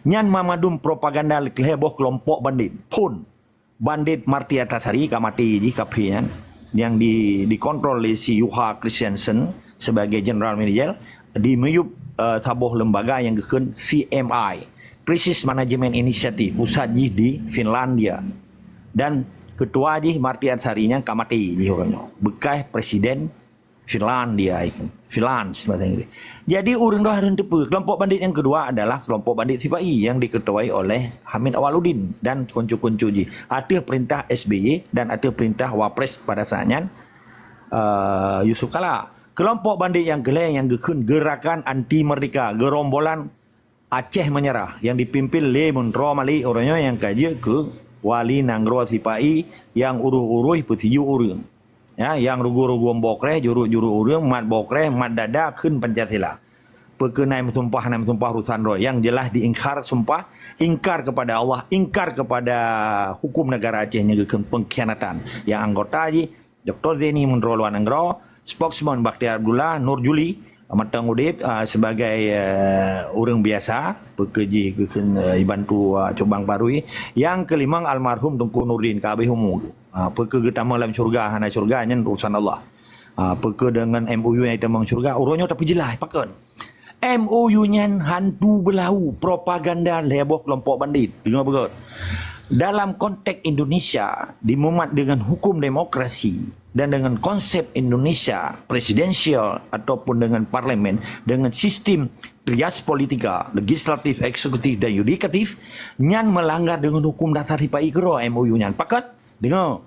Nyan mamadum propaganda heboh kelompok bandit pun bandit Marty Antasari kamati di kapian yang dikontrol oleh si Yuha Christensen sebagai general manager di meyup tabuh lembaga yang gekun CMI Crisis Management Initiative pusat di Finlandia dan ketua Marty Antasari nya kamati di orangnya bekas presiden Finlandia itu. Finlands bahasa Inggris. Jadi orang dah ada tepu. Kelompok bandit yang kedua adalah kelompok bandit Sipai yang diketuai oleh Hamid Awaludin dan kuncu-kuncu ji. Ada perintah SBY dan ada perintah Wapres pada saatnya Yusuf Kala. Kelompok bandit yang geleng yang gerakan anti merdeka, gerombolan Aceh menyerah yang dipimpin Le Munro Mali orangnya yang kaji ke Wali Nangro Sipai yang uruh-uruh putiju urang. Ya, yang rugu-rugu bokre, juru-juru urang, mat bokre, mat dada, kun Pancasila. Perkenai sumpah Rusan Roy. Yang jelas diingkar sumpah, ingkar kepada Allah, ingkar kepada hukum negara Aceh yang pengkhianatan. Yang anggota Dr. Zeni Munroluan Anggro, spokesman Bakhtiar Abdullah, Nur Juli, Matang Udip sebagai orang biasa, pekerja dibantu Cobang Parui. Yang kelima almarhum Tunku Nurdin Kabihumul. Peka getama dalam syurga, hana syurga nyen urusan Allah. Peka dengan MOU yang kita mang syurga, uronyo tapi jelas pakon. MOU nyen hantu belau propaganda heboh kelompok bandit. Dengar betul. Dalam konteks Indonesia dimuat dengan hukum demokrasi dan dengan konsep Indonesia presidensial ataupun dengan parlemen dengan sistem trias politika, legislatif, eksekutif dan yudikatif nyan melanggar dengan hukum dasar Sipai kero MOU nyan. Pakon. Dengar,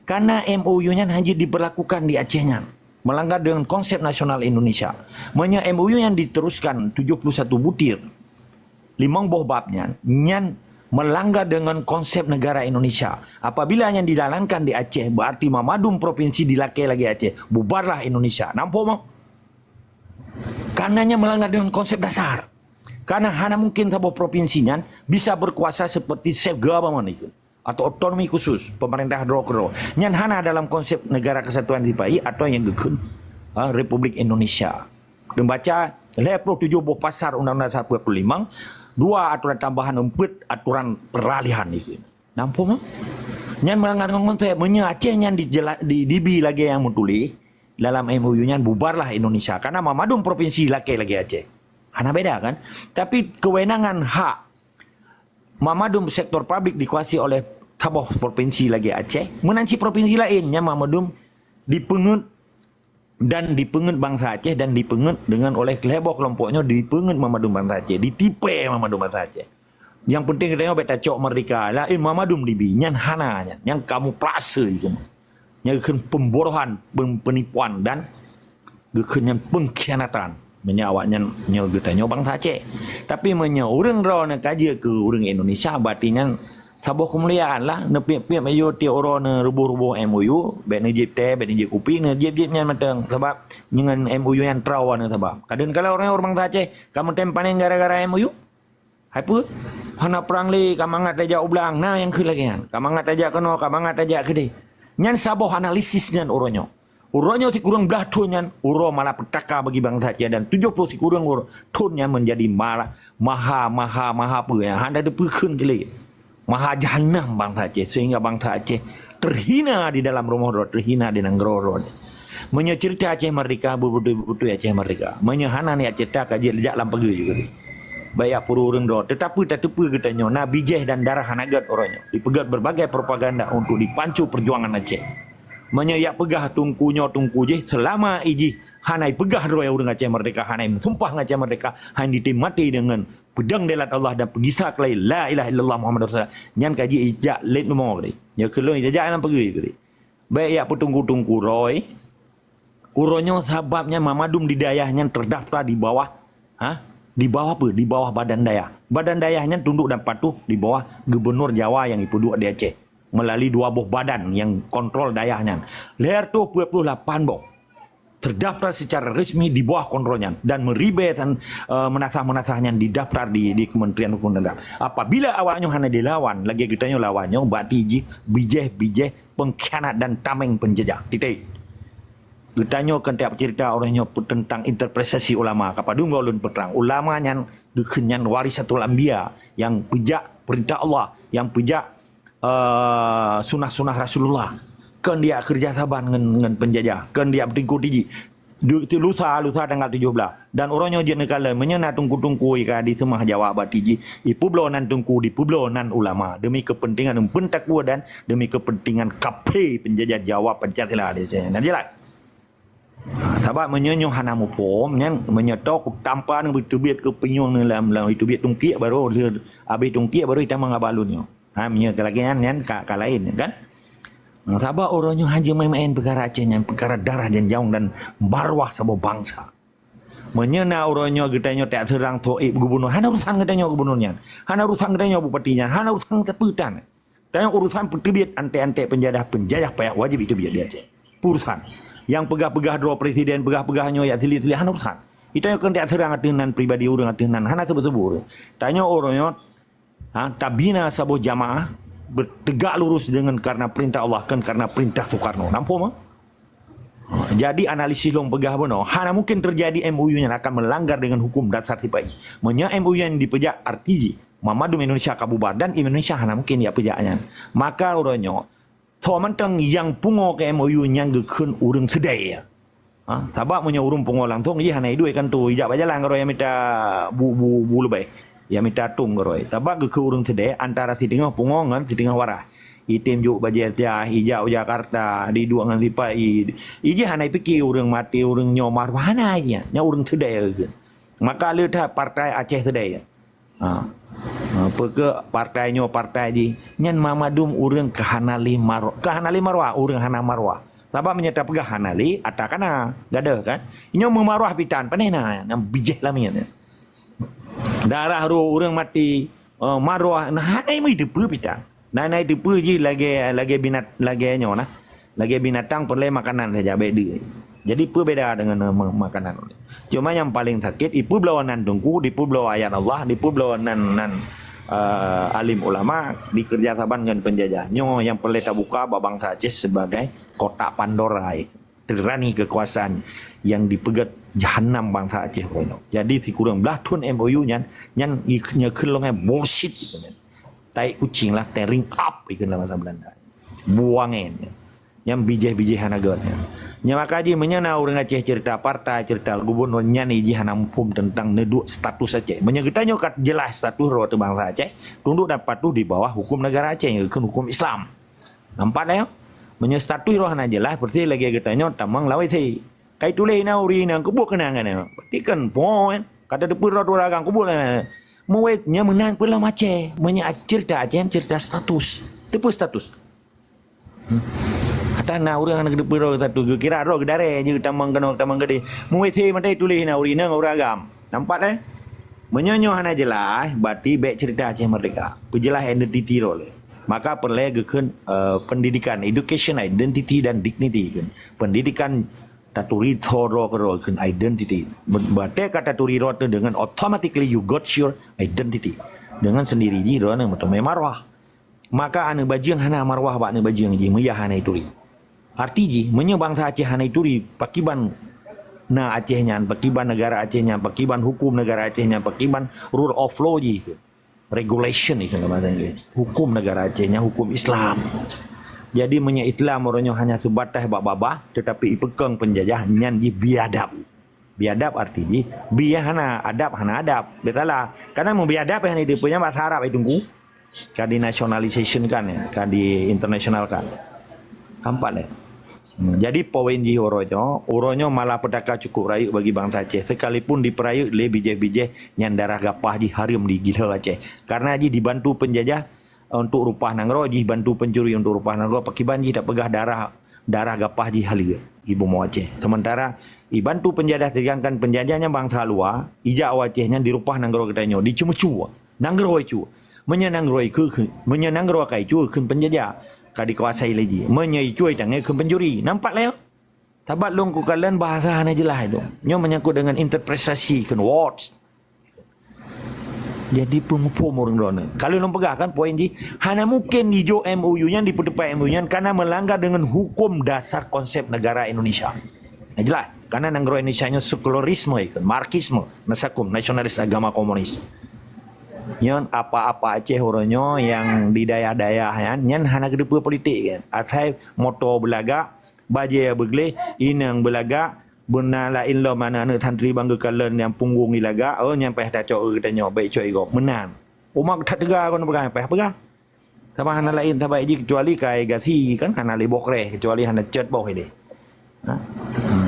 karena MOU-nya hanya diberlakukan di Aceh-nya, melanggar dengan konsep nasional Indonesia. Menya MOU yang diteruskan 71 butir, 5 buah babnya, yang melanggar dengan konsep negara Indonesia. Apabila yang dijalankan di Aceh, berarti mamadum provinsi dilakai lagi Aceh, bubarlah Indonesia. Nampak mau? Karenanya melanggar dengan konsep dasar. Karena hanya mungkin sebuah provinsinya bisa berkuasa seperti self government itu. Atau otonomi khusus pemerintah Drokro yang hana dalam konsep negara kesatuan Sipai atau yang gekun Republik Indonesia. Membaca 27 buah pasar Undang-Undang 45, 2 aturan tambahan 4 aturan peralihan itu. Nampak mah? Yang melanggar konsep menya Aceh yang dibi lagi yang mutuli dalam MOU nya bubarlah Indonesia karena mamadum provinsi laki lagi Aceh. Hana beda kan? Tapi kewenangan hak mamadum sektor publik dikuasai oleh tabuh provinsi lagi Aceh. Menanci provinsi lainnya mamadum dipengut dan dipengut bangsa Aceh dan dipengut dengan oleh heboh kelompoknya dipengut mamadum bangsa Aceh. Ditipe mamadum bangsa Aceh. Yang penting kita beta cok merdeka lah mamadum dibi nyan hana yang kamu plase itu. Yang pemborohan, penipuan dan gekenyan pengkhianatan. Menyawaknya nyelgetanya bangsa Aceh. Tapi orang raw nak kaji ke orang Indonesia batinya sabuh kemuliaan lah nepiap-piap ayo ti orang rubuh-rubuh MOU ben Egypt ben Egypt kupi ne jep-jepnya matang sebab dengan MOU yang terawan sebab. Kadang kala orang bangsa Aceh kamu tempanin gara-gara MOU. Apa? Hana perang le kamangat aja ublang. Nah yang ke lagi kan. Kamangat aja keno, kamangat aja kede. Nyan sabuh analisisnya orangnya. Urangnya si kurang belah tunnya, uro malah petaka bagi bangsa Aceh dan 70 si kurang uro tunnya menjadi maha apa ya, handa depukun kali. Maha jahanam bangsa Aceh sehingga bangsa Aceh terhina di dalam rumah roh, terhina di nanggro. Menyecerita Aceh merdeka, betul Aceh merdeka. Menyehana ni Aceh tak kaji lejak lampagi juga ni. Bayak puru urang roh, tetapi tak tepu katanya, Nabi Jeh dan darah hanagat orangnya. Dipegat berbagai propaganda untuk dipancu perjuangan Aceh. Menyayak pegah tungkunya tungku je selama iji hanai pegah roh orang Aceh merdeka hanai sumpah Aceh merdeka hanai ditimati dengan pedang delat Allah dan pegisah kelai la ilaha illallah Muhammad Rasulullah nyan kaji ijak let nomor ni ya keloi ijak dalam pergi kali baik ya petungku-tungku roy uronyo sebabnya mamadum di dayahnya terdaftar di bawah di bawah apa di bawah badan dayahnya tunduk dan patuh di bawah gubernur Jawa yang duduk di Aceh melalui 2 buah badan yang kontrol dayahnya. Leher tu 28 buah terdaftar secara resmi di bawah kontrolnya dan meribet dan menasah-menasahnya didaftar di Kementerian Hukum dan HAM. Apabila awaknya hanya dilawan, lagi kitanya lawannya berarti bijeh pengkhianat dan tameng penjejak. Titik. Kitanya kan tiap cerita orangnya tentang interpretasi ulama. Kapadung ulun perang. Ulama yang kekenyan warisatul anbiya, yang pejak perintah Allah, yang pejak sunah-sunah Rasulullah. Kan dia kerja saban dengan penjajah, kan dia bertingkut tinggi. Lusa tanggal 17 dan orangnya je negara menyena tungku-tungku ika di semua Jawa batiji ipu blonan tungku di publonan ulama demi kepentingan pentakwa dan demi kepentingan KP penjajah Jawa Pancasila dia nantilah sebab menyenyo hana mupom nyan menyetok tanpa nang bitubit ke penyong dalam itu biat tungki baru dia abi tungki baru kita mengabalunnya menye kelagian nyan ka lain kan. Sabab orangnya hanya main-main perkara Aceh yang perkara darah dan jauh dan marwah sebuah bangsa. Menyena orangnya getanya tak serang toib gubernur. Hana urusan getanya gubernurnya. Hana urusan getanya bupatinya. Hana urusan teputan. Dan urusan pertibit ante-ante penjajah payah wajib itu biar dia Aceh. Urusan. Yang pegah-pegah dua presiden, pegah-pegahnya ya tili-tili. Hana urusan. Itu yang tak serang dengan pribadi orang dengan hana sebut-sebut. Tanya orangnya tabina sebuah jamaah bertegak lurus dengan karena perintah Allah kan karena perintah Soekarno. Nampak mah? Jadi analisis long pegah benar. Hana mungkin terjadi MOU yang akan melanggar dengan hukum dasar tipai. Menya MOU yang dipejak RTJ, Mamadum Indonesia Kabubar dan Indonesia hana mungkin dia pejaknya. Maka orangnya Thomantang yang pungo ke MOU yang gekun urang sedai ya. Sebab menya urung pungo langsung ia hana itu kan tu ijak baja lang yang minta bu lebih. Ya minta tung geroi. Tabak ke urung sedih antara si tengah pungongan si tengah warah. Itim juk bajet ya hijau Jakarta di dua ngan lipai. Iji hanai fikir urang mati urang nyomar mana aja. Nya urang sedih ke. Maka lihat partai Aceh sedih ya. Apa ke partainya partai di nyan Mamadum urang kehanali marwah urang hana marwah. Tabak menyata pegah hanali atakana gada kan. Inyo memarwah pitan panena nam bijih lamian. Darah ro orang mati marwah nah nai mai depu pita nai depu je lagi binatang perle makanan saja beda jadi berbeda dengan makanan cuma yang paling sakit ipu belawanan tungku di pulau ayat Allah di pulau nan alim ulama dikerjasaban dengan penjajahnya yang perle terbuka bangsa Aceh sebagai kotak Pandora terani kekuasaan yang dipegat jahanam bangsa Aceh kono. Jadi si kurang belah tun MOU nyan nyekeun longe bullshit itu nyan. Tai kucing lah tearing up ikeun dalam bahasa Belanda. Buangen. Yang bijih-bijih hanagot. Nya makaji menyana urang Aceh cerita partai, cerita gubernur nyan iji hanampum tentang neduk status Aceh. Menyegetanyo kat jelas status ro teu bangsa Aceh tunduk dan patuh di bawah hukum negara Aceh yang hukum Islam. Nampak dah ya? Menyestatui roh hana jelas seperti lagi getanya tamang lawai sei. Kai tulai na uri na kubuk kenangan ya. Berarti kan poin kata depu roh ragang kubuk na. Muwetnya menan pula Aceh, cerita Aceh cerita status. Depu status. Kata na uri na depu roh satu kira roh gedare je tamang gede. Muwet sei matai tulai na uri na uragam. Nampak dah? Menyonyo hana jelas berarti baik cerita Aceh merdeka. Pejelas identiti roh. Maka perlu gekeun pendidikan, education, identity dan dignity kan. Pendidikan taturi thoro kerokeun identity. Berarti kata turi ro dengan automatically you got your identity. Dengan sendiri ji ro na marwah. Maka anu bajiang hana marwah ba anu bajiang ji meyah hana turi. Arti ji menye bangsa Aceh hana turi pakiban na Acehnya, pakiban negara Acehnya, pakiban hukum negara Acehnya, pakiban rule of law ji. Regulation itu bahasa Inggris. Hukum negara Acehnya hukum Islam. Jadi menye Islam orangnya hanya sebatas babah tetapi ipekeng penjajah nyan di biadab. Biadab artinya biah hana adab. Betalah. Karena mau biadab yang itu punya bahasa Arab itu tunggu. Kadi nationalization kan ya, kadi international kan. Hampa deh. Jadi poin di oronyo malah pedaka cukup rayu bagi bangsa Aceh sekalipun diperayu le bijeh-bijeh yang darah gapah di harim di gila Aceh karena ji dibantu penjajah untuk rupah nangro ji bantu pencuri untuk rupah nangro pakiban ji tak pegah darah gapah di halia ibu mau Aceh sementara dibantu penjajah tergangkan penjajahnya bangsa luar ija Acehnya di rupah nangro ketanyo di cuma nangro cu menyenangro kai cu keun penjajah kadi kuasai lagi menyai cuai tangan ke pencuri nampak lah tabat long ku kalian bahasa hana jelas dong nyo menyangkut dengan interpretasi kan words jadi pengupum orang dona kalau long pegah kan poin ji hana mungkin hijau MOU nya dipedepai MOU nya karena melanggar dengan hukum dasar konsep negara Indonesia jelas Karena nanggro Indonesia nya sekularisme ikut, marxisme, nasakum, nasionalis agama komunis. Nyon apa-apa Aceh horonyo yang di daya-daya kan, nyan hana kedepa politik kan. Atai motor belaga, baje begle, inang belaga, benala inlo mana ne tantri bangga kalen yang punggung ilaga, nyampe dah cok katanya baik cok iko menang. Umak tak tegar kon pegang pegang. Sama hana lain tak baik kecuali kai gasi kan hana li bokre kecuali hana cet bok ini.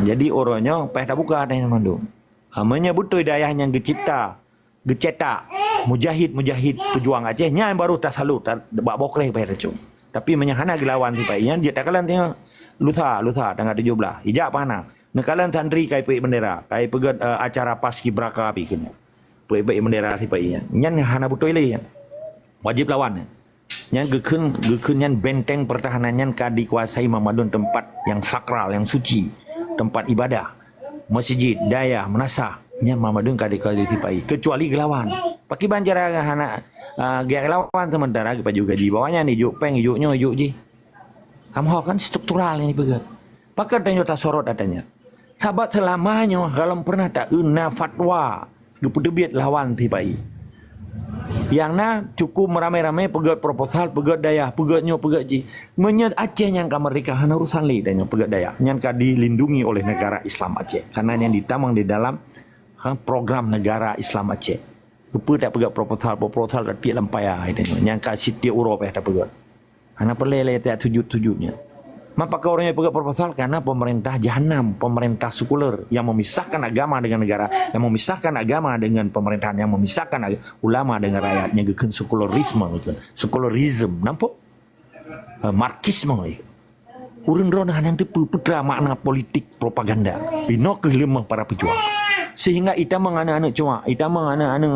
Jadi orangnya dah buka tanya mandu. Menyebut tu daya yang gecipta, gecetak, mujahid pejuang Aceh nya yang baru tak salut tak bak bokre dah cu. Tapi menyahana gilawan ti painya dia tak kalan tengok lusa tanggal 17. Ijak pana. Nekalan tandri kai pei bendera, kai pegat acara paskibraka pi kena. Pei bendera si painya. Nyan hana butoi le. Wajib lawan. Yang gekun yang benteng pertahanannya dikuasai Mamadun, tempat yang sakral, yang suci, tempat ibadah, masjid, daya, menasah. Yang Mamadun dikuasai tipai. Kecuali gelawan. Pakai banjar anak gelawan sementara kita juga di bawahnya nih juk peng, juknya juk ji. Kamu kan struktural ini begitu. Pakai tanya tak sorot adanya. Sahabat selamanya kalau pernah tak una fatwa, gepudebit lawan tipai. Yang na cukup meramai-ramai pegat proposal, pegat daya, pegatnya pegat ji. Menyat Aceh yang kemerdekaan urusan li dan pegat daya. Yang dilindungi oleh negara Islam Aceh. Karena yang ditamang di dalam program negara Islam Aceh. Lupa tak pegat proposal tak tiap lempaya. Yang kasih tiap Eropah tak pegat. Karena pelele tak tujut-tujutnya. Maka orang yang pegat proposal karena pemerintah jahanam, pemerintah sekuler yang memisahkan agama dengan negara, yang memisahkan agama dengan pemerintahan, yang memisahkan ulama dengan rakyatnya, geken sekulerisme, sekularisme, nampak? Marxisme. Urun ronah nanti putra makna politik propaganda, bino kehilimah para pejuang. Sehingga ita mengana-ana cuma, ita mengana-ana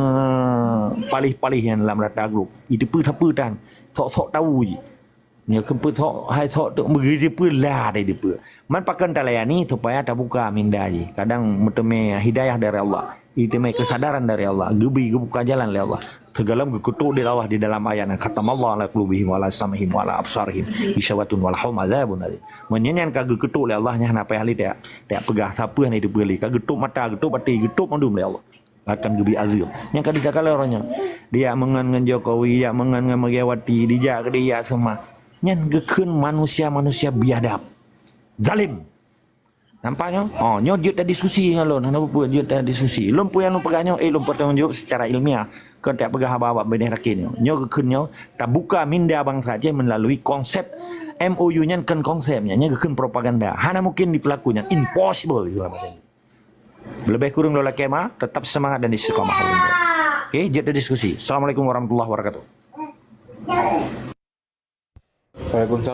palih-palih yang dalam data grup, itu pun sok-sok tahu je. Nya kemput hai thok tu megi depa lah dari depa. Man pakan talayani supaya tak buka minda je. Kadang meteme hidayah dari Allah. Iteme kesadaran dari Allah. Gebi buka jalan oleh Allah. Tegalam gekutuk di Allah di dalam ayat khatamallahu ala qulubihim wa ala sam'ihim wa ala absarihim isyawatun wa lahum adzabun alim. Menyenyan ka gekutuk oleh Allah nya hana payah li tak pegah siapa ni depa li. Ka getuk mata, getuk hati, getuk mandum oleh Allah. Akan gebi azil. Yang kadang kala orangnya dia mengan Jokowi, dia mengan Megawati, dia ke dia semua. Nyan gekun manusia biadab, zalim. Nampaknya? Oh, nyo jut dah diskusi ngalon, hana apa jut dah diskusi. Lom pu yang lom pegahnya, lom bertanggung jawab secara ilmiah. Kan tak pegah apa-apa benih rakin. Nyo gekun nyo tak buka minda bangsa Aceh melalui konsep MOU nya kan konsepnya, nya gekun propaganda. Hana mungkin dipelakunya, impossible juga macam. Lebih kurang lola kema, tetap semangat dan istiqomah. Okey, jut dah diskusi. Assalamualaikum warahmatullahi wabarakatuh. Waalaikumsalam.